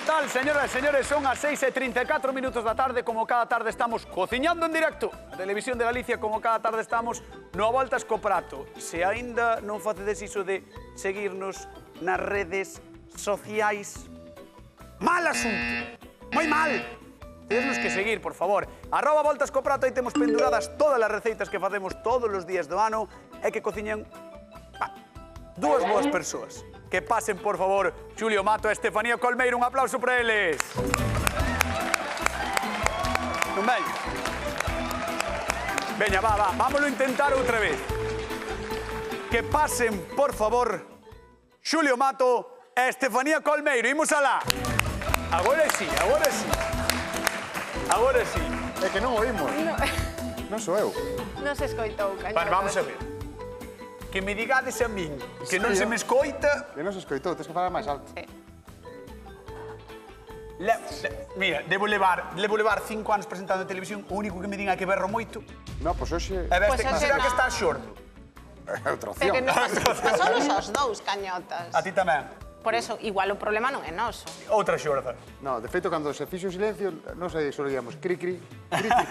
tal, señoras e señores? Son as 6:34 minutos da tarde. Como cada tarde estamos cociñando en directo na Televisión de Galicia, como cada tarde estamos no A Voltas co Prato. Se aínda non facedes iso de seguirnos nas redes sociais, mal asunto, moi mal. Tienes que seguir, por favor. @Voltas co Prato, aí temos penduradas todas as receitas que facemos todos os días do ano e que cociñan dúas boas persoas. Que pasen, por favor, Xulio Mato e Estefanía Colmeiro. Un aplauso para eles. Non veño. Veña, va. Vámoslo intentar outra vez. Que pasen, por favor, Xulio Mato e Estefanía Colmeiro. Imos alá. Agora sí, agora sí. Agora sí. É que non oímos. Non sou eu. Non se escoitou, cañón. Vale, vamos a ver. Que me digades a min que non se me escoita... Que non se escoitou, tens que falar máis alto. Mira, debo levar 5 anos presentando en televisión. O único que me diga é que berro moito. Non, pois hoxe... E veste, Pois hoxe será que non. estás xordo? É outra É que opción. non somos os dous, cañotas. A ti tamén. Por eso, igual o problema non é noso. Outra xorda. No, de feito, cando se fixo o silencio, non sei, só digamos cri-cri, cri-cri.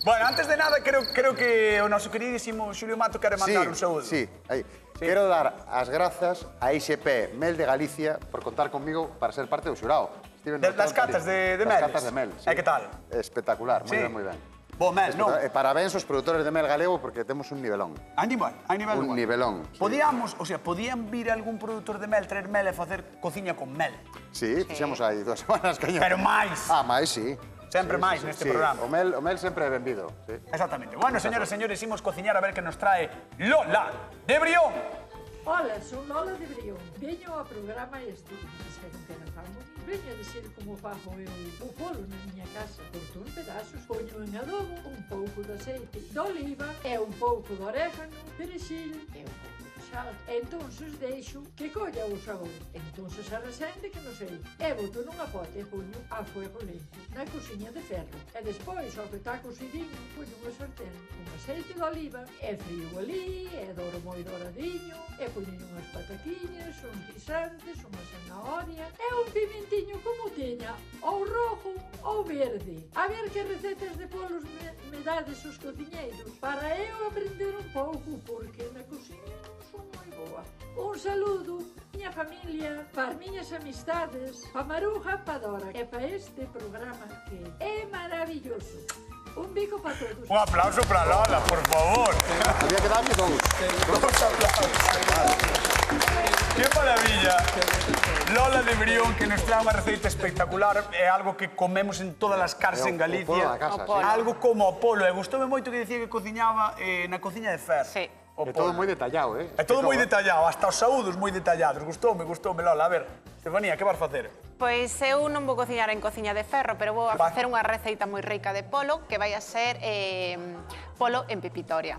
Bueno, antes de nada, creo que o noso queridísimo Xulio Mato quere mandar un saúdo. Sí, aí. Quero dar as grazas a IXP Mel de Galicia por contar conmigo para ser parte do xurado. Das catas de Das Meles. catas de Mel, sí. E que tal? Espectacular, moi Sí. ben, moi ben. Bo Mel, non? E parabéns aos produtores de Mel galego porque temos un nivelón. Hai nivel Un bueno. nivelón. Sí. Podían vir algún produtor de mel, traer mel e facer cociña con mel. Sí, fixemos aí 2 semanas, cañón. Pero máis. Ah, máis, sí. Sempre máis neste programa. O mel sempre é benvido, sí. Exactamente. Bueno, señores e señores, imos cociñar a ver que nos trae Lola de Brión. Ola, son Lola de Brión. Veño ao programa este. Espero que non fago. Veño a decir como fago eu o polo na miña casa. Corto en pedazos, poño en adobo, un pouco de aceite de oliva e un pouco de orégano, perexil e un pouco de sal. Entonces deixo que colla o sabor. Entonces a resende que non sei. E boto nunha pote e poño a fuego lento na cociña de ferro. E despois, ao que está cocidinho, poño unha sartén con aceite de oliva e frío ali, e doro moi doradinho, e poño unhas pataquiñas, uns guisantes, unha zanahoria e un pimentiño como teña, ou rojo ou verde. A ver que recetas de polos me dades os cociñeiros para eu aprender un pouco, porque na cociña non son moi boa. Un saludo, miña familia, para as miñas amistades, pa Maruja, pa Dora e pa este programa que é maravilloso. Un bico para todos. Un aplauso para Lola, por favor. Había que darlle dous. ¡Qué maravilla! Lola de Brión, que nos trae unha receita espectacular. É algo que comemos en todas as casas en Galicia. O polo da casa, O polo. sí. Algo como o polo. E gustoume moito que dicía que cociñaba na cociña de ferro. Sí. O É todo polo. moi detallado, eh? É todo moi detallado, hasta os saúdos moi detallados. Gustoume, Lola. A ver, Estefanía, que vas facer? Pois eu non vou cociñar en cociña de ferro, pero vou a Vai. facer unha receita moi rica de polo que vai a ser polo en pepitoria.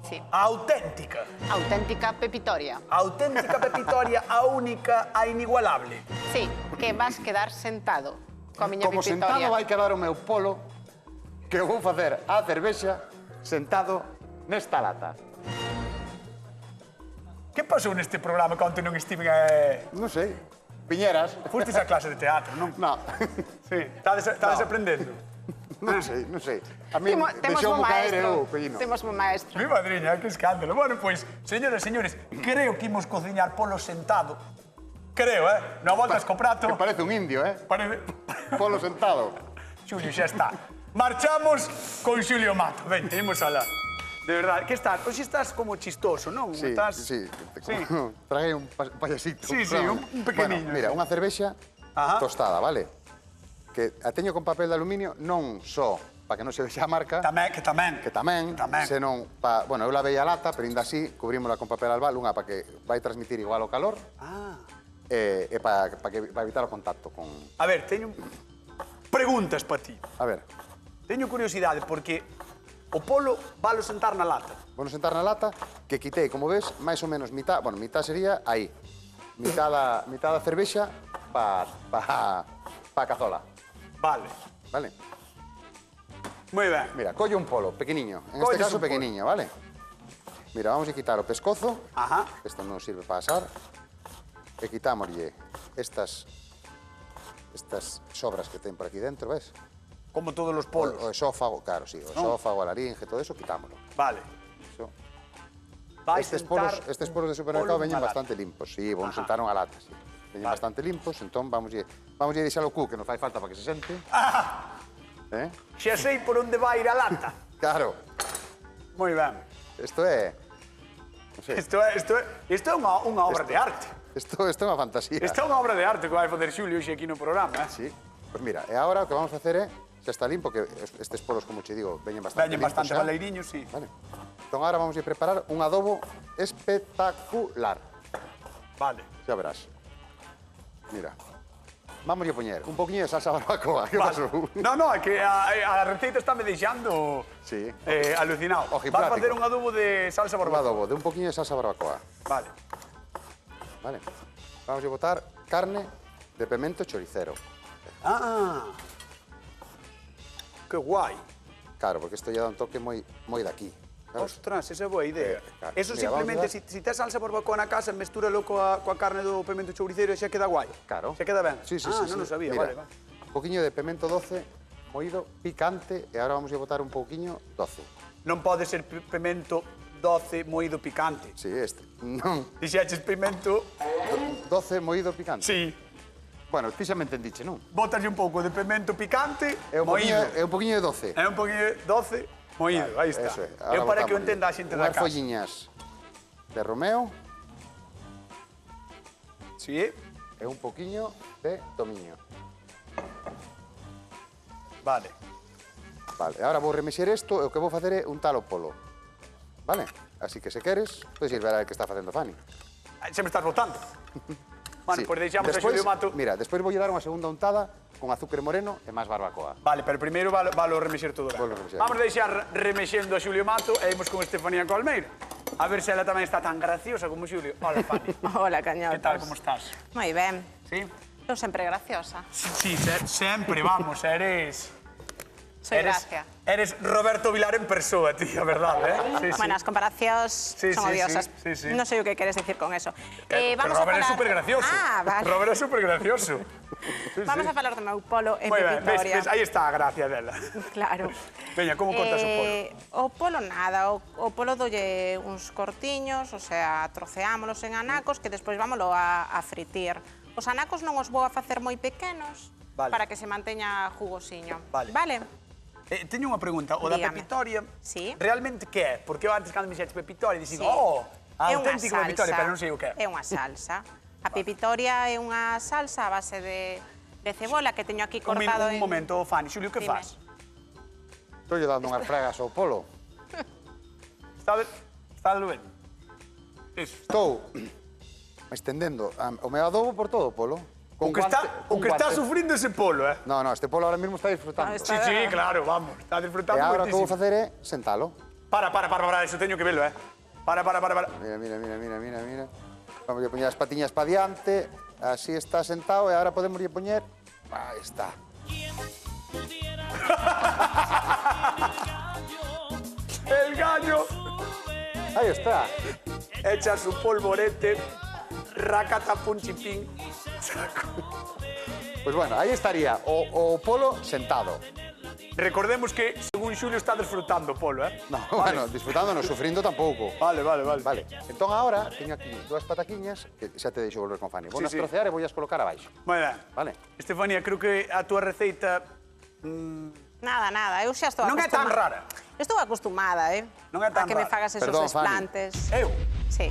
Sí. A auténtica. Auténtica pepitoria. A auténtica pepitoria, a única, a inigualable. Sí, que vas quedar sentado coa miña Como pepitoria. sentado vai quedar o meu polo que eu vou facer a cervexa sentado nesta lata. Que pasou neste programa cando non estiven Non sei, Piñeras. Fustes a clase de teatro, non? No, Sí. Estades aprendendo. non sei. A mí Temos deixou un caer maestro. eu, Pellino. Temos un maestro. Mi madriña, que escándalo. Bueno, pois, señores e señores, creo que imos cociñar polo sentado. Creo, No voltas co prato. Que parece un indio, eh? Parece... Polo sentado. Xulio, xa está. Marchamos con Xulio Mato. Ven, imos alá. De verdade, que estás? Hoxe estás como chistoso, non? Sí, Estás... sí. Sí. Traguei un payasito. Sí, un pequeniño. Bueno, mira, unha cervexa Ajá. tostada, vale? Que a teño con papel de aluminio non só para que non se vexa a marca, Que tamén. senón pa, bueno, eu lavei a lata, pero ainda así cubrímola con papel albal, unha para que vai transmitir igual o calor, e para evitar o contacto con... A ver, teño preguntas para ti. A ver, Teño curiosidade, porque o polo valo sentar na lata. vou sentar na lata, que quitei, como ves, máis ou menos mitad, bueno, mitad sería aí, mitad da cervexa pa cazola, Vale. vale? Moi ben. Mira, collo un polo, pequeniño, en Colles este caso un polo. pequeniño, vale? Mira, vamos a quitar o pescozo, Ajá. isto non sirve para asar, e quitámoslle estas estas sobras que ten por aquí dentro, ves? Como todos los polos. O esófago, claro, sí, o esófago, a laringe, todo eso, quitámoslo. Vale. Eso. Vai Estes sentar polos de supermercado polo veñen nunha bastante limpos, sí, vamos sentar unha lata, sí. Veñen bastante limpos, entón vamos a deixar o cu, que non fai falta para que se sente. Xa sei por onde vai ir a lata. Claro, Moi ben. isto é... Non sei, Isto é unha obra de arte. isto é unha fantasía. Isto é unha obra de arte que vai facer Xulio hoxe aquí no programa, Sí, pois mira, e agora o que vamos a facer é, xa está limpo, que estes polos, como che digo, veñen bastante Veñen limpos bastante xa. baleiriños, sí. Vale. Entón agora vamos a preparar un adobo espectacular. Vale. Xa verás. Mira, vamos a poñer un poquinho de salsa barbacoa. Que Vale. pasou? No, é que a receita está me deixando Sí. alucinado. Vas a Ojiplático. facer un adobo de salsa Un barbacoa. adobo de un poquinho de salsa barbacoa. Vale. Vale. Vamos a botar carne de pemento choricero. Ah. Que guai. Claro, porque isto lle dá un toque moi daqui. sabes? Ostras, esa é boa idea. Claro. Eso Mira, simplemente, vamos a si tes salsa barbacoa na casa, mestúralo coa carne do pemento chouriceiro e xa queda guai. Claro. Xa queda ben. Sí, sí, ah, sí. non sí. o sabía, Mira, vale. un poquinho de pemento doce, moído, picante, e agora vamos a botar un poquinho doce. Non pode ser pemento doce moído picante. Sí, este. Non, Dixeches pimento, doce moído picante. sí. Bueno, ti xa me entendiche, non? Bótaslle un pouco de pemento picante, É un moído. poquinho de doce. É un poquinho doce, moído, aí está. Eso é. Eu para Ahora que o botamos entenda a xente da unhas casa. folliñas de romeo Sí, e un poquinho de tomiño. vale. Vale, agora vou remexer isto e o que vou facer é untar o polo. Vale? Así que se queres, podes ir ver a que está facendo Fanny. Xa me estás botando. Bueno, Sí. pois deixamos a Despois, Xulio Mato. Mira, despois vou dar unha segunda untada con azúcar moreno e máis barbacoa. Vale, pero primeiro valo remexer todo ben. Valo remexer. Vamos deixar remexendo a Xulio Mato e imos con Estefanía Colmeiro. A ver se ela tamén está tan graciosa como Xulio. Hola, Fanny. Hola, cañotas. Que tal, como estás? Moi ben. Sí? Eu sempre graciosa. Sí, sempre, vamos, Soy gracia. Eres Roberto Vilar en persoa, ti, a verdade, Sí, sí. Bueno, as comparacións Sí, son sí, odiosas. sí, sí. Non sei o que queres decir con eso. Pero Vamos a Robert é falar... super gracioso. Ah, vale. Robert é super gracioso. Vamos a falar do meu polo en Moi ben, Pepitoria. ves, aí está a gracia dela. Claro. Veña, como cortas o polo? O polo nada, o polo dolle uns cortiños, o sea, troceámolos en anacos que despois vámolo a fritir. Os anacos non os vou a facer moi pequenos Vale. para que se manteña jugosiño. Vale. Vale? Teño unha pregunta, o da Dígame. Pepitoria, Sí. realmente que é? Porque eu antes cando me dixetes Pepitoria dixen, Sí. oh, É unha auténtico Pepitoria, pero non sei o que é. É unha salsa. A pepitoria é unha salsa a base de cebola que teño aquí cortado Un momento, Fanny, Xulio, que Dime. faz? Estou lle dando unhas fregas ao polo. Está ben? Eso. Estou estendendo o meu adobo por todo o polo. O que está sufrindo ese polo, No, este polo ahora mesmo está disfrutando. Ah, Sí, está- sí, claro, vamos, está E disfrutando agora o que vou moitísimo. facer é sentalo. Para, eso teño que velo, Para. Mira. Vamos a poñer as patiñas para diante, así está sentado e agora podemos lle poñer... Aí está. El gallo Aí está. echa su polvorete, racata punchipín. Pois bueno, aí estaría o polo sentado. Recordemos que, según Xulio, está disfrutando o polo, No, bueno, disfrutando, non sufrindo tampouco. Vale. Vale, entón agora teño aquí dúas pataquiñas que xa te deixo volver con Fanny. Vou Sí, nas sí. trocear e vou as colocar abaixo. Moi ben. Vale. Estefanía, creo que a túa receita Nada, eu xa estou non é tan rara. Estou acostumada, Non é tan a que me rara. fagas esos Perdón, Fanny. desplantes. Eu? Sí.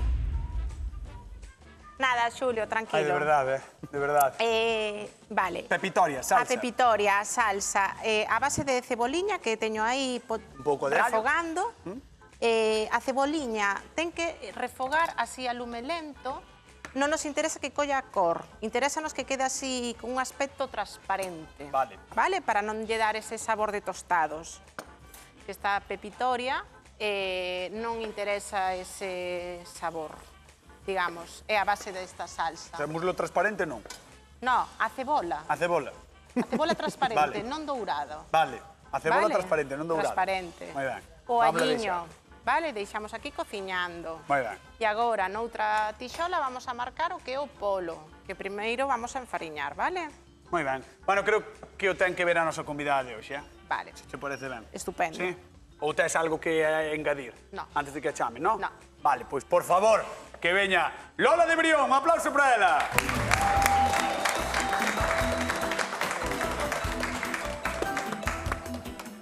Nada, Xulio, tranquilo. Ai, de verdade. Vale. Pepitoria, salsa. A pepitoria, a salsa, a base de ceboliña que teño aí Un pouco de allo. refogando. A ceboliña ten que refogar así a lume lento. Non nos interesa que colla a cor, interésanos que quede así con un aspecto transparente. Vale. Vale? Para non lle dar ese sabor de tostados. Esta pepitoria non interesa ese sabor, digamos, é a base desta salsa. O sea, muslo transparente non. No, a cebola. A cebola. A cebola transparente, Vale. non dourado. Vale. A cebola Vale? transparente, non dourada. Transparente. Moi ben. O Vámonos alliño, vale? Deixamos aquí cociñando. Moi ben. E agora, noutra tixola, vamos a marcar o que é o polo, que primeiro vamos a enfariñar, vale? Moi ben. Bueno, creo que o ten que ver a nosa convidada de hoxe, Vale. Se te parece ben. Estupendo. Sí? Ou tes algo que engadir? No. Antes de que a chame, no? No. Vale, pois, por favor, que veña Lola de Brión. Un aplauso para ela.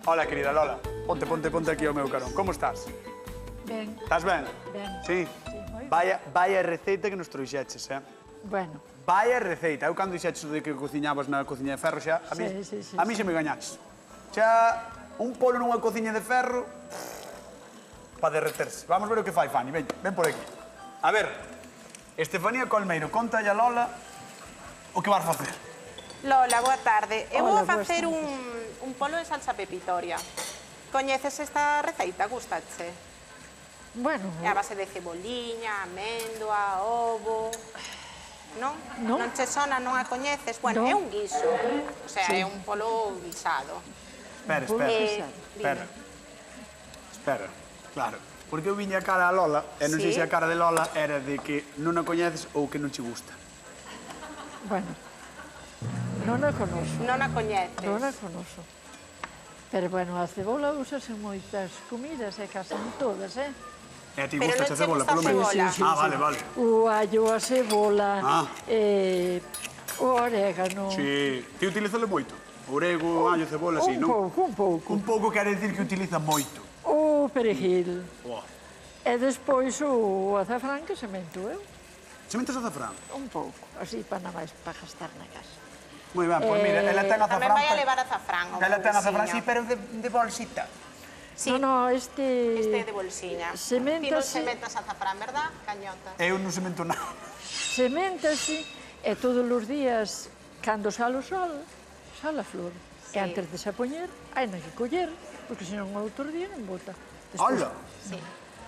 Hola, querida Lola. Ponte aquí ao meu carón. Como estás? Ben, Estás ben? Ben. Sí? moi ben. Vaya receita que nos trouxeches, bueno, Vaya receita. Eu cando dixeches de que cociñabas na cociña de ferro xa, a mí, Sí, sí, a mí xa me gañaches. Xa, un polo nunha cociña de ferro para derreterse. Vamos ver o que fai Fanny, ven por aquí. A ver, Estefanía Colmeiro, conta a Lola o que vas facer. Lola, boa tarde. Eu vou Hola, boas facer tardes. un polo en salsa pepitoria. Coñeces esta receita? Gustache? bueno, É a base de ceboliña, améndoa, ovo... Non? Non. Non che sona, non a coñeces? Bueno, Non. é un guiso. O sea, é un polo guisado. Espera, polo espera, guisado. espera. Espera, claro. Porque eu viña a cara a Lola, e non sei Sí. se a cara de Lola era de que non a coñeces ou que non che gusta. bueno, non a conoso, Non a coñeces. non a conoso. Pero, bueno, a cebola usas en moitas comidas, case en todas, E a ti Pero gusta non a che cebola, gusta polo a menos. cebola. Sí, Ah, vale, vale. O allo, a cebola, Ah. O orégano. Sí. Ti utilizalo moito? Orego, allo, cebola, así, non? Un pouco. Un pouco quere dicir que utiliza moito. O perejil. Oh. E despois o azafrán que semento eu. Sementas azafrán? Un pouco, así para nada máis para gastar na casa. Moi ben, pois mira, ela ten azafrán. Tamén vai a pero- levar azafrán. o Ela ten azafrán, sí, bolsiño. pero de bolsita. Sí, No, este... este é de bolsiña. Sementas- Ti non sementas azafrán, verdad, Cañota? Eu non semento nada. Seméntase e todos os días, cando sale o sol, sale a flor. Sí. E antes de se poñer, hai na que coller, porque senón outro día non bota. Hola, Sí.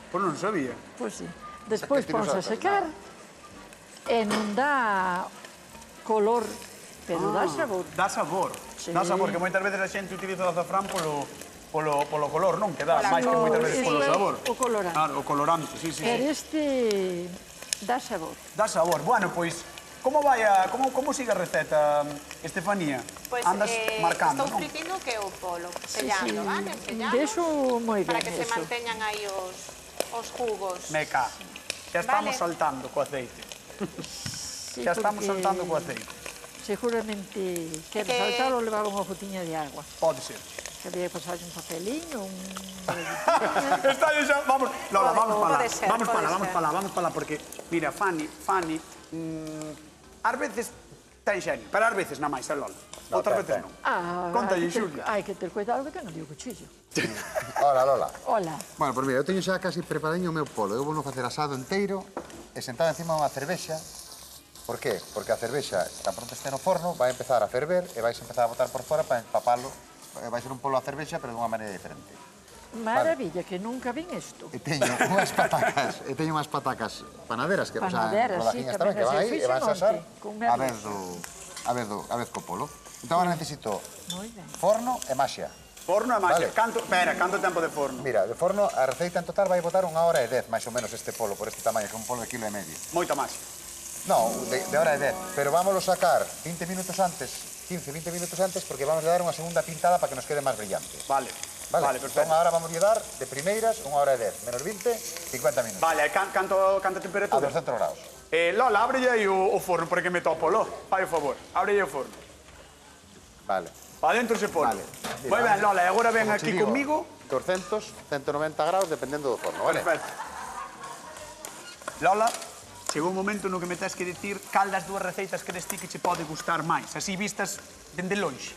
pois non sabía. Pois sí. Despois que ponse a tienes secar e non dá color, pero dá sabor. Dá sabor. Sí. Dá sabor, que moitas veces a xente utiliza o azafrán polo color, non? Que dá, Pola máis que cor, moitas veces sí. polo sabor. O colorante. Claro, o colorante, sí, sí. Pero este dá sabor. Dá sabor. Bueno, pois, como sigue a receta, Estefanía? Pois, Andas marcando, estou non? fritindo que é o polo, sellando, vale? Sellando. Deso moi ben Para que se eso. manteñan aí os jugos. Meca. Xa estamos Vale. saltando co aceite. Sí, Xa estamos porque saltando co aceite. Seguramente quero Que- saltar ou levar unha gotiña de agua. Pode ser. Que había que pasar un papeliño, un... Está aí xa, vamos, Lola, vamos para Pode ser, vamos pode para ser. vamos para porque mira, Fanny, ás veces ten xenio, pero ás veces na máis, Lola. Outras veces non. Contalle, Xulio. Hai que ter cuidado que non dio cuchillo. Hola, Lola. Hola. Bueno, pois mira, eu teño xa casi preparadiño o meu polo. Eu vou no facer asado enteiro e sentado encima dunha cervexa. Por qué? Porque a cervexa, tan pronto este no forno, vai empezar a ferver e vais empezar a botar por fora para empapalo. Vai ser un polo a cervexa, pero dunha maneira diferente. Maravilla, que nunca vin isto. E teño unhas patacas panaderas que, Panaderas, o sea, sí, rodajiñas tamén tamén que as van aí e van a asar con a merlos. vez co polo. Entón agora necesito Moi ben. forno e maxia. Forno e maxia. Vale. Canto tempo de forno? Mira, de forno a receita en total vai botar 1 hora e 10, máis ou menos este polo, por este tamaño, que é un polo de 1,5 kg. Moita máis. No, de hora e 10, pero vámoslo sacar 20 minutos antes, 15-20 minutos antes, porque vamos a dar unha segunda pintada para que nos quede máis brillante. Vale. Vale, Vale, perfecto. Entón, agora vamos a dar de primeiras 1 hora e 10, menos 20, 50 minutos. Vale, canto A temperatura? 200 graus. Lola, ábrelle aí o forno porque me topo, lo. Fai o favor, ábrelle o forno. Vale. Pa dentro se pone. Vale. Mira, Moi ben, Lola, e agora ven Como aquí te digo, comigo. 200, 190 graus, dependendo do forno, vale? Perfecto. Lola, chegou un momento no que me tens que dicir cal das dúas receitas crees ti que che pode gustar máis, así vistas dende lonxe.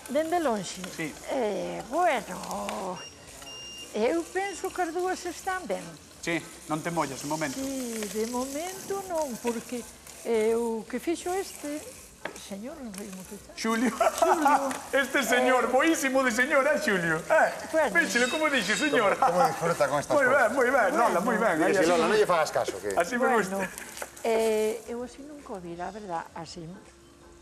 Dende lonxe? Sí. Bueno, eu penso que as dúas están ben. Sí, non te mollas, un momento. Sí, de momento non, porque o que fixo este... Señor, non sei como que está. Xulio. Este señor, boísimo de señor, Xulio? Bueno. Véxelo como dixo, señor. Como disfruta con estas Moi cosas. ben, Lola, moi ben. Mira, Aí, si así, Lola, non lle fagas caso, que... así me gusta. Eu así nunca o vi, a verdad, así,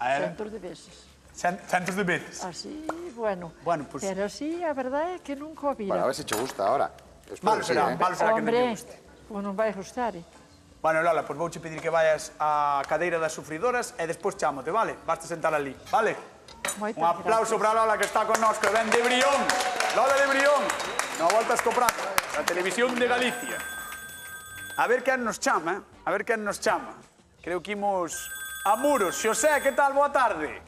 A ver. centos de veces. Centos de veces. Así, bueno. Bueno, pues- Pero así, a verdad é que nunca o vira. Bueno, a ver se che gusta ahora. Espero Malo que sí, será, ¿eh? malo será que non Hombre, lle guste. como non vai gustar, Bueno, Lola, pois vouche pedir que vayas á cadeira das sufridoras e despois chámote, vale? Basta sentar ali, vale? Un aplauso para Lola que está connosco, ven de Brión. Lola de Brión. No voltas co prato. A televisión de Galicia. A ver quen nos chama, a ver quen nos chama. Creo que imos a Muros. Xosé, que tal? Boa tarde.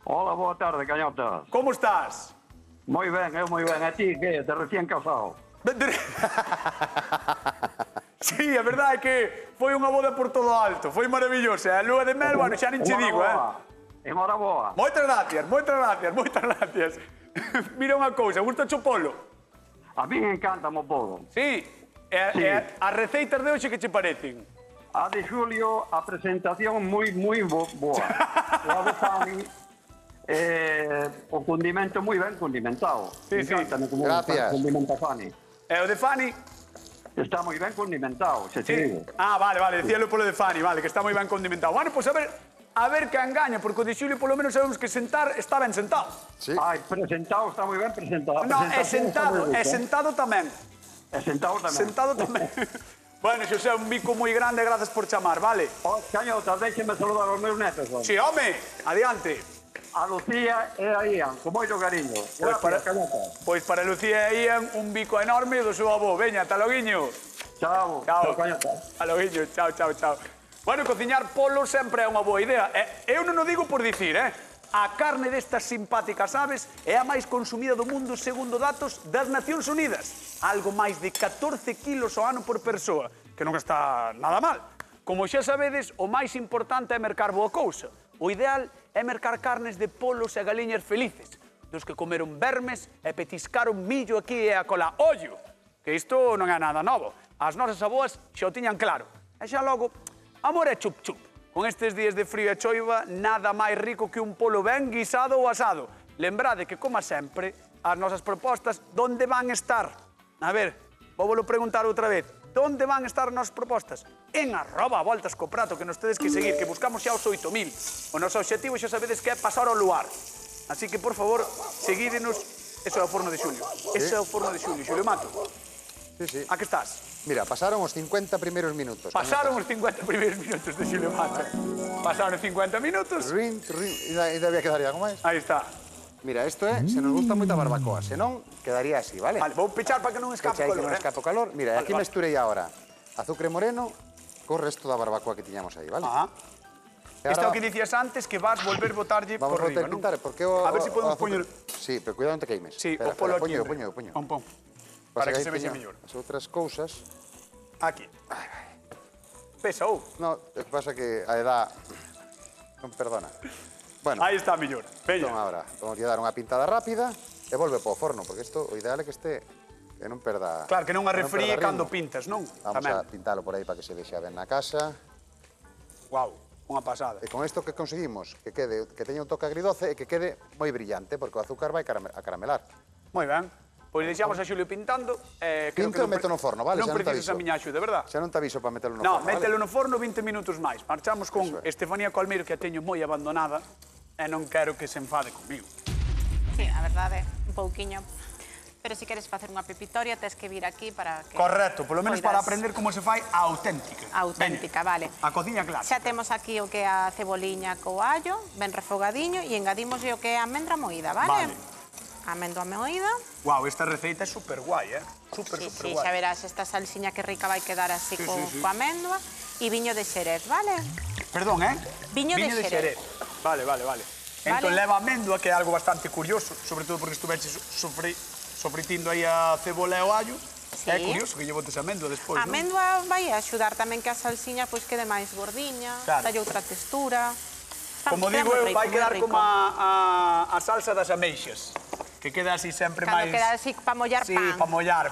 Hola, boa tarde, Cañota. Como estás? Moi ben, eu moi ben. A ti, que? Te recién casado. Sí, a verdade é que foi unha boda por todo alto. Foi maravillosa. A lúa de mel, bueno, xa nin che digo, Enhoraboa. Moitas gracias, moitas gracias, moitas gracias. Mira unha cousa, gusta o polo? A mí encanta o polo. Sí. Sí. As receitas de hoxe que che parecen? A de Xulio, a presentación moi boa. A de Fanny, o condimento moi ben condimentado. Sí, sí. Encántame como Gracias. condimenta Fanny. E o de Fanny? Está moi ben condimentado, se te digo. Ah, vale, decíalo polo de Fanny, vale, que está moi ben condimentado. Bueno, pois a ver que engaña, porque o de Xulio polo menos sabemos que sentar está ben sentado. Sí. Ai, presentado está moi ben presentado. No, é sentado tamén. É sentado tamén. Sentado tamén. Bueno, Xosé, un bico moi grande, grazas por chamar, vale? Cañota, déxeme saludar aos meus netos. Si, home, adiante. A Lucía e a Ian, con moito cariño. Gracias, Cañota. Pois para Lucía e Ian, un bico enorme do seu avó. Veña, ata loguiño. Chao. Chao. Cañota. Ata loguiño, chao, chao, chao. Bueno, cociñar polo sempre é unha boa idea. Eu non o digo por dicir, A carne destas simpáticas aves é a máis consumida do mundo segundo datos das Nacións Unidas. Algo máis de 14 kilos ao ano por persoa, que non está nada mal. Como xa sabedes, o máis importante é mercar boa cousa. O ideal é mercar carnes de polos e galiñas felices, dos que comeron vermes e petiscaron millo aquí e acolá. Ollo, que isto non é nada novo. As nosas aboas xa o tiñan claro. E xa logo, amor é chup-chup. Con estes días de frío e choiva, nada máis rico que un polo ben guisado ou asado. Lembrade que, como sempre, as nosas propostas, donde van estar? A ver, vou preguntar outra vez. Donde van estar as nosas propostas? En @voltascoprato, que nos tedes que seguir, que buscamos xa os 8.000. O noso objetivo xa sabedes que é pasar ao luar. Así que, por favor, seguídenos. Eso é o forno de Xulio. Ese é o forno de Xulio. Xulio Mato. Sí. A que estás? Mira, pasaron os 50 primeiros minutos. Pasaron os 50 primeiros minutos de Xulio Mato. Pasaron 50 minutos. Ainda había que daría algo máis. Aí está. Mira, isto é, se nos gusta moita barbacoa, senón quedaría así, vale? Vale, vou pechar para que non escape Pecha aí o que calor, non escape o calor. Mira, Vale, aquí vale. mesturei agora azucre moreno co resto da barbacoa que tiñamos aí, vale? Ajá. E Isto é o ahora que dicías antes, que vas volver botarlle vamos por a riba, botar non? pintar, porque o... A ver se podemos azúcar- poñer... Sí, pero cuidado non te queimes. Sí, Espera, o polo espera, aquí. poño. Pon. Pasa Para que aí se vexe teño mellor. As outras cousas... Aquí. Pesa, No, o que pasa que a edad non perdona. Bueno, Aí está mellor. entón Veña. agora vamos a dar unha pintada rápida e volve para o forno, porque isto o ideal é que este que non perda... Claro, que non a que refríe perda cando ritmo. pintas, non? Vamos a pintalo por aí para que se vexa ben na casa. Guau, unha pasada. E con isto que conseguimos que teña un toque agridoce e que quede moi brillante, porque o azúcar vai a caramelar. Moi ben. Pois deixamos a Xulio pintando. Pinto e meto no forno, vale? Non Xa non te precisas a aviso. miña axuda, verdad? Xa non te aviso para metelo no No, forno, mételo vale? no forno 20 minutos máis. Marchamos con Eso é. Estefanía Colmeiro, que a teño moi abandonada, e non quero que se enfade comigo. Sí, a verdade, un pouquiño. Pero se queres facer unha pepitoria, tes que vir aquí para que... Correcto, polo menos para poidas- aprender como se fai a auténtica. Auténtica, vale. A cociña clásica. Xa temos aquí o que é a ceboliña co allo, ben refogadiño, e engadimos o que é a almendra moída, vale? Vale. Amendra moída. Guau, esta receita é super guai, Super Sí, super sí, guai. xa verás, esta salsiña que rica vai quedar así Sí, co, sí, sí. coa amendua. E viño de Xerez, vale? Perdón, Viño de Xerez. Vale. Entón Vale. leva amêndoa, que é algo bastante curioso, sobre todo porque estuveches sofritindo aí a cebola e o allo. Sí. É curioso que lle botes amêndoa despois, A amendua vai axudar tamén que a salsiña pois quede máis gordiña, Claro. dalle outra textura. Está- Como queda digo moi eu, rico, vai moi quedar rico. como a salsa das ameixas, que queda así sempre Cando máis... queda así pa mollar Sí, pan. pa mollar.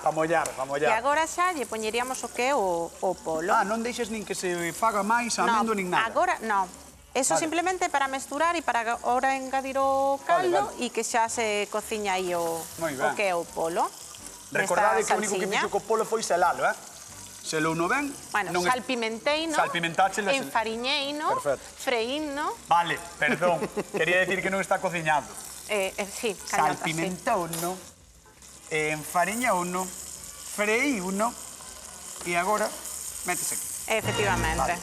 E agora xa lle poñeríamos o que é o polo. Ah, non deixes nin que se faga máis a amendo nin nada. Agora non. Eso Vale. simplemente para mesturar e para ahora engadir o caldo Vale. e que xa se cociña aí Moi ben. o que é o polo. Recordade que Nesta o único que salsiña. fixo co polo foi selalo, Selouno ben. Bueno, non es- salpimenteino, Salpimentáchela, enfariñeino, Perfecto. freíno, Vale, perdón. Quería decir que non está cociñado. sí, cañota, sí. Salpimentouno, enfariñouno, freíuno e agora metes aquí. Efectivamente.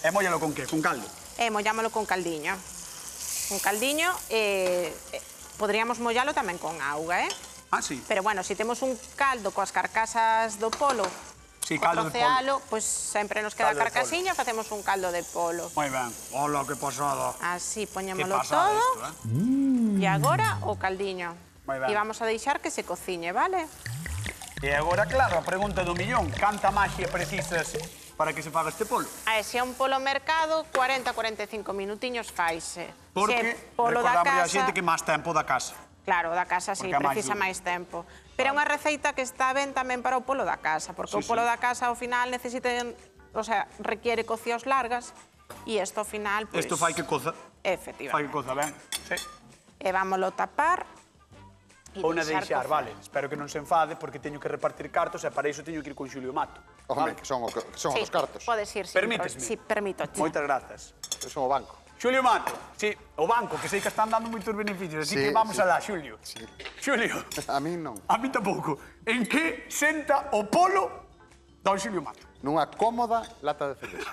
E móllalo con que? Con caldo? Mollámolo con caldiño. Un caldiño, poderíamos mollalo tamén con auga, Ah, sí? Pero, bueno, se temos un caldo coas carcasas do polo, Sí, caldo de polo. trocealo, pois sempre nos queda Caldo de carcasiña, facemos un caldo de polo. Moi ben. Hola, que pasada. Así, Que poñémolo pasada todo. isto, E agora o caldiño. Moi ben. E vamos a deixar que se cociñe, vale? E agora, claro, a pregunta do millón. Canta maxia precisas para que se faga este polo? Se é un polo mercado, 40-45 minutiños faise. Porque Se é polo da recordamos a casa, xente que máis tempo da casa. claro, da casa sí, Porque é máis precisa duro. máis tempo. Pero é unha receita que está ben tamén para o polo da casa, porque o polo da casa ao final requiere cocidos largas e isto ao final, pois... Isto fai que coza. Efectivamente. Fai que coza ben. Sí. E vámolo tapar e Ou na deixar deixar, cocer. vale. Espero que non se enfade porque teño que repartir cartos e para iso teño que ir con Xulio Mato. Home, que son Sí, os cartos. podes ir, sí. Permítesme. Sí, permítoche. Moitas grazas. Son o banco. Xulio Mato, sí, o banco, que sei que están dando moitos beneficios, así Sí, que vamos sí. alá, Xulio. Sí. Xulio, A mí non. a mí tampouco. En que senta o polo don Xulio Mato? Nunha cómoda lata de cervexa.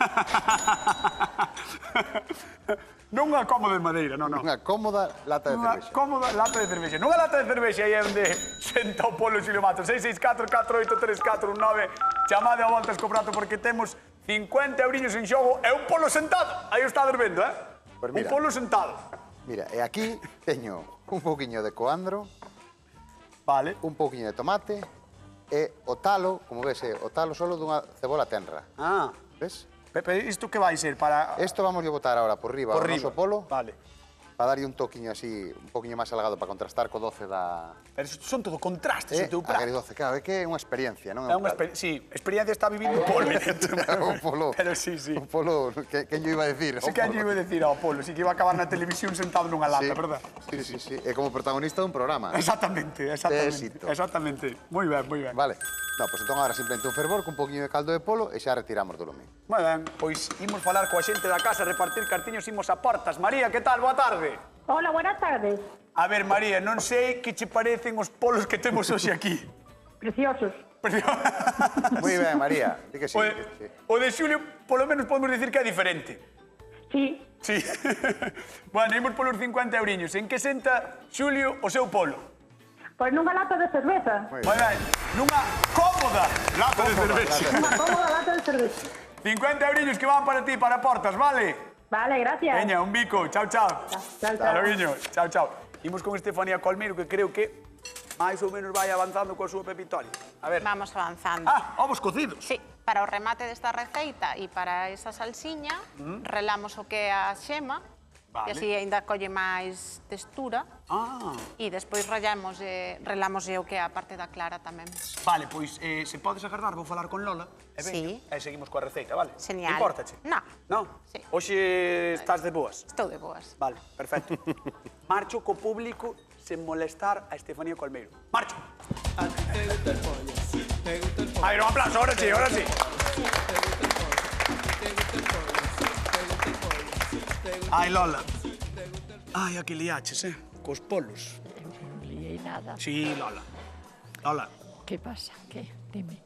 Non unha cómoda de madeira, non, non. Unha cómoda lata de Unha cervexa. cómoda lata de cervexa. Nunha lata de cervexa aí é onde senta o polo Xulio Mato. 664-483-419. Chamade a voltas co prato porque temos 50 eurillos en xogo e un polo sentado. Aí o estades vendo, Pues Un mira. polo sentado. Mira, e aquí teño un pouquiño de coandro, Vale. un pouquiño de tomate e o talo, como ves, o talo solo dunha cebola tenra. Ah, Ves? Pepe, isto que vai ser para... Esto vamos a botar ahora por riba por ao riba. noso polo, Vale. para darlle un toquiño así, un poquinho máis salgado para contrastar co doce da... Pero isto son todo contrastes o teu prato. Agridoce, claro, é que é unha experiencia, non É un unha prato. sí, experiencia está vivindo o polo. O polo. Pero sí, sí. O polo, que yo iba a decir? Sí que yo iba a decir ao polo, sí que iba a acabar na televisión sentado nunha lata, verdad? Sí, sí, sí. É como protagonista dun programa. Exactamente, éxito. exactamente. Moi ben, moi ben. Vale. No, pues entón agora simplemente un fervor con un poquinho de caldo de polo e xa retiramos do lume. Moi ben, pois imos falar coa xente da casa, repartir cartiños, imos a portas. María, que tal? Boa tarde. Hola, buenas tardes. A ver, María, non sei que che parecen os polos que temos hoxe aquí. Preciosos. Moi ben, María. Di que sí. O de Xulio, polo menos podemos dicir que é diferente. Sí. Sí. Bueno, imos polos 50 euriños. En que senta Xulio o seu polo? Pois nunha lata de cerveza. Moi ben, nunha cómoda lata de cervexa. Unha cómoda lata de cerveza. 50 euriños que van para ti, para portas, vale? Vale, gracias. Veña, un bico, chao, chao. Chao, chao. Hasta loguiño, chao, chao. Imos con Estefanía Colmeiro, que creo que máis ou menos vai avanzando coa súa pepitoria. A ver. Vamos avanzando. Ovos cocidos. Sí, para o remate desta receita e para esa salsiña, relamos o que é a xema, Vale. que así aínda colle máis textura, e despois relamos o que é a parte da clara tamén. Vale, pois se podes agardar, vou falar con Lola. E Sí. E seguimos coa receita, vale? Genial. Importache? No. No? Sí. Hoxe estás de boas? Estou de boas. Vale, perfecto. Marcho co público sen molestar a Estefanía Colmeiro. Marcho. A ver, un aplauso, ahora sí, ahora sí. Ai, Lola. Ai, a que liaches, cos polos. Non liei nada. Sí, Lola. Lola, Que pasa? Que? Dime.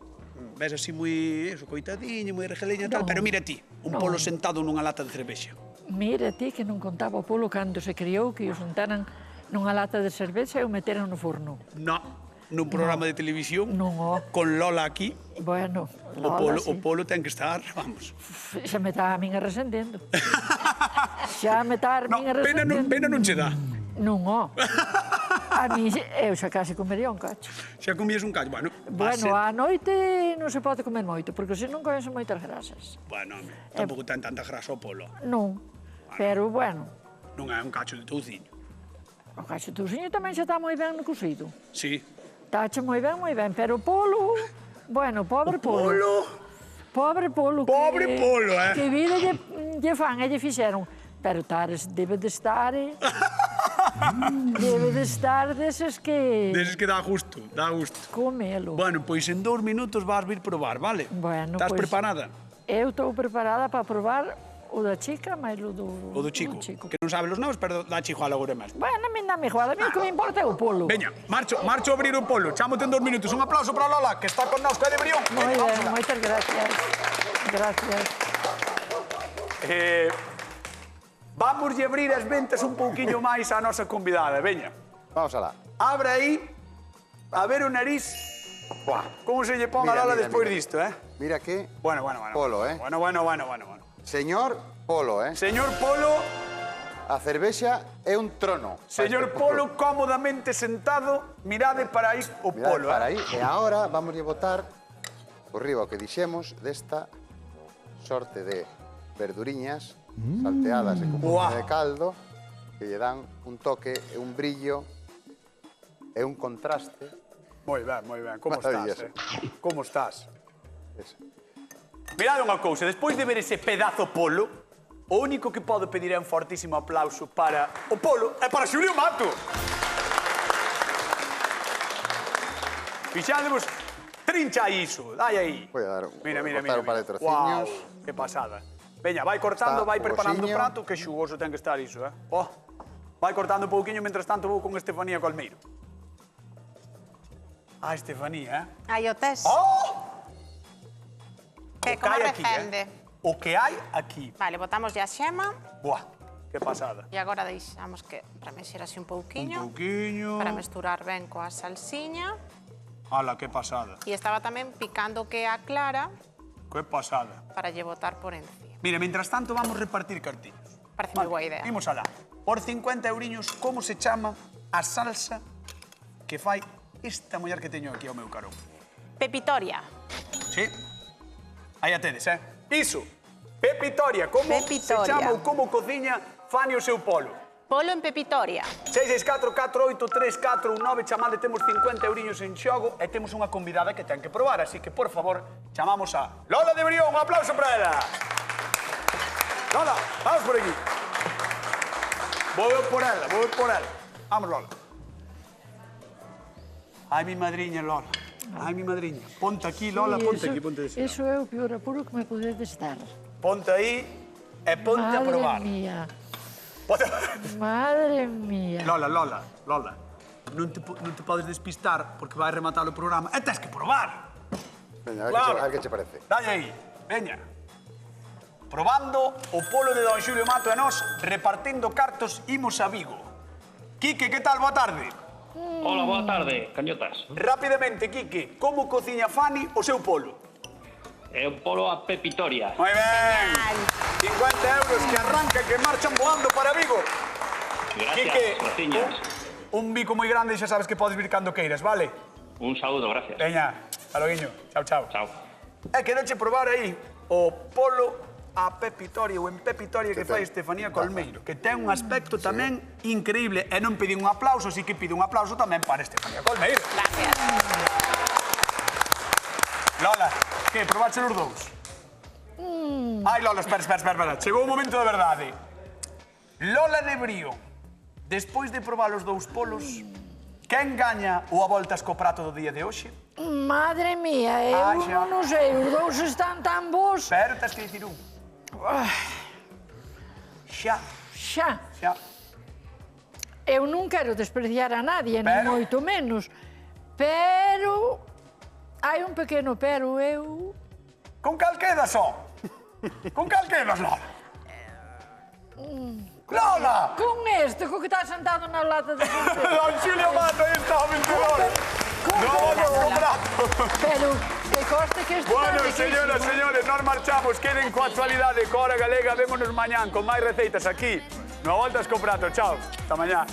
ves así moi, coitadiña, moi regeleña e tal, No. pero mira ti, un No. polo sentado nunha lata de cervexa. Mira ti que non contaba o polo cando se criou que o sentaran nunha lata de cervexa e o meteran no forno. No, nun programa de televisión, Non, ó. con Lola aquí, Bueno, o Lola, o polo ten que estar, vamos. Xa me está a min arresendendo. Xa me está a No, min pena arresendendo. non che dá. Non, ó. A mí, eu xa casi comería un cacho. Xa comías un callo, bueno, Bueno, a noite non se pode comer moito, porque se non coñes moitas grasas. Bueno, home, tampouco ten tanta grasa o polo. Non, pero bueno, Non é un cacho de touciño. o cacho touciño tamén xa está moi ben no cocido. Sí. Tacha moi ben, pero o polo, bueno, pobre polo. Pobre polo. Pobre polo, eh. Que vida lle fan e lle fixeron. Pero Tares debe de estar, debe de estar deses que Deses que dá gusto, dá gusto. comelo. Bueno, pois en 2 minutos vas vir probar, vale? Bueno, Estás pois, preparada? Eu estou preparada para probar o da chica, máis o do O do chico, que non sabe os nomes, pero dá chico algo máis. Bueno, a mí dame igual, a mí o que me importa é o polo. Veña, marcho a abrir o polo. Chámote en 2 minutos. Un aplauso para Lola, que está con nós, que é de Brión. Moi ben, moitas gracias. Gracias. Vamos a abrir as ventas un pouquiño máis á nosa convidada, veña. Vamos alá. Abre aí, a ver o nariz. Buah. Como se lle pon a Mira, Lola mira, despois mira. disto, Mira que Bueno. Polo, Bueno. Señor Polo, Señor Polo, A cervexa é un trono. señor Polo, cómodamente sentado, mirade para aí o Mirad Polo. para aí. E agora vamos a botar por riba o que dixemos desta sorte de verduriñas salteadas e con un Buah. pouco de caldo que lle dan un toque e un brillo e un contraste. Moi ben. Como estás, Maravilloso. Como estás? Eso. Mirade unha cousa, despois de ver ese pedazo Polo, o único que podo pedir é un fortísimo aplauso para o Polo e para Xulio Mato. Fixádevos, trincha iso, dai aí. Voy a dar Mira. cortar un par de trociños. Guau, que pasada. Veña, vai cortando, Está vai preparando o jugosiño. prato, que xugoso ten que estar iso, Oh, vai cortando un pouquiño, mentras tanto vou con Estefanía Colmeiro. Estefanía, Hai o test. Oh! Que O que como hai aquí, recende. O que hai aquí. Vale, botamos ya a xema Buah, que pasada. e agora deixamos que remexer así un pouquiño pouquiño. para mesturar ben coa salsiña. Ala, que pasada. E estaba tamén picando que a clara Que pasada. para lle botar por encima. Mira, mientras tanto vamos repartir cartillos. Parece moi boa idea. Imos alá. Por 50 euriños, como se chama a salsa que fai esta muller que teño aquí ao meu carón? Pepitoria. Sí? Aí a tedes, Iso. Pepitoria. Como se Pepitoria. chama ou como cociña Fani o seu Polo? Polo en pepitoria. 664-483-419, chamade, temos 50 euriños en xogo e temos unha convidada que ten que probar, así que, por favor, chamamos a Lola de Brión. Un aplauso para ela. Lola, vamos por aquí. Vou por ela. Vamos, Lola. Ai, mi madriña, Lola. Ai, mi madriña. Ponte aquí, Lola, ponte aquí, ponte aquí. Eso é o peor apuro que me podedes dar. Ponte aí e ponte a probar. Madre mía. Lola, non te podes despistar porque vai rematar o programa e tens que probar. Veña, a ver que che parece. Dalle aí, veña. Probando o polo de don Xulio Mato e nós repartindo cartos imos a Vigo. Quique, que tal? Boa tarde. Hola, boa tarde, cañotas. Rapidamente, Quique, como cociña Fani o seu polo? É un polo a pepitoria. Moi ben. 50 euros que arranca, que marchan voando para Vigo. Gracias, Quique, cociñas. un bico moi grande e xa sabes que podes vir cando queiras, vale? Un saúdo, gracias. Veña, hasta loguiño. Chao. Chao. E quereche probar aí o polo a pepitoria ou en pepitoria que fai Estefanía Colmeiro, que ten un aspecto tamén increíble. E non pedi un aplauso, así que pido un aplauso tamén para Estefanía Colmeiro. Gracias. Lola, que, probache os dous? Ai, Lola, espera. Chegou o momento da verdade. Lola de Brío, despois de probar os dous polos, quen gaña o a voltas co prato do día de hoxe? Madre mía, Ah, eu xa. non sei, os dous están tan bons. Pero tens que dicir un. Xa. Eu non quero despreciar a nadie, Pero? nin moito menos. Pero... hai un pequeno pero, eu... Con cal quedas, só? Con cal quedas, Lola? Lola! Con este, co que está sentado na lata de cerveza. Don Xulio Mato, aí está o vencedor. No voltas co prato. Pero que conste que este Bueno, está riquísimo. señoras, nós marchamos. Queden coa actualidade, coa hora galega. Vémonos mañán con máis receitas aquí. No voltas co prato. Chao. Hasta mañá.